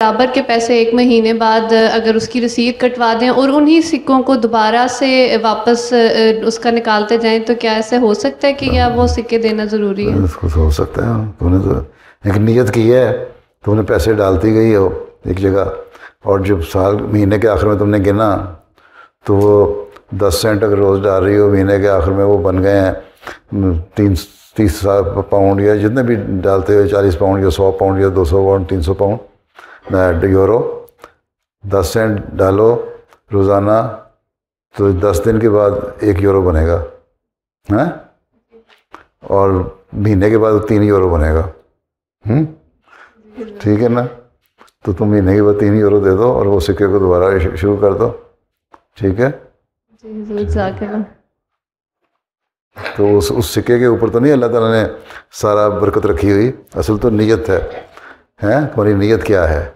برابر کے پیسے 1 مہینے بعد اگر اس کی رسید کٹوا دیں اور انہی سکوں کو دوبارہ سے واپس اس کا نکالتے جائیں تو کیا ایسے ہو سکتا ہے کہ یا وہ سکے دینا ضروری ہے؟ اس کو ہو سکتا ہے، تو نے تو ایک نیت کی ہے، تم نے پیسے ڈالتی گئی ہو ایک جگہ، اور جب مہینے کے آخر میں تم نے گنا تو وہ 10 سینٹ اگر روز ڈال رہی ہو، مہینے کے آخر میں وہ بن گئے ہیں 30 پاؤنڈ، یا جتنے بھی ڈالتے ہو، 40 پاؤنڈ یا 100 پاؤنڈ یا 200 پاؤنڈ 300 پاؤنڈ یورو، 10 سینٹ ڈالو روزانہ، تو 10 دن کے بعد 1 یورو بنے گا، ہاں، اور مہینے کے بعد 3 یورو بنے گا، ٹھیک ہے نا؟ تو تم مہینے کے بعد 3 یورو دے دو اور وہ سکے کو دوبارہ شروع کر دو، ٹھیک ہے؟ تو اس سکے کے اوپر تو نہیں اللہ تعالیٰ نے سارا برکت رکھی ہوئی، اصل تو نیت ہے، تمہاری نیت کیا ہے؟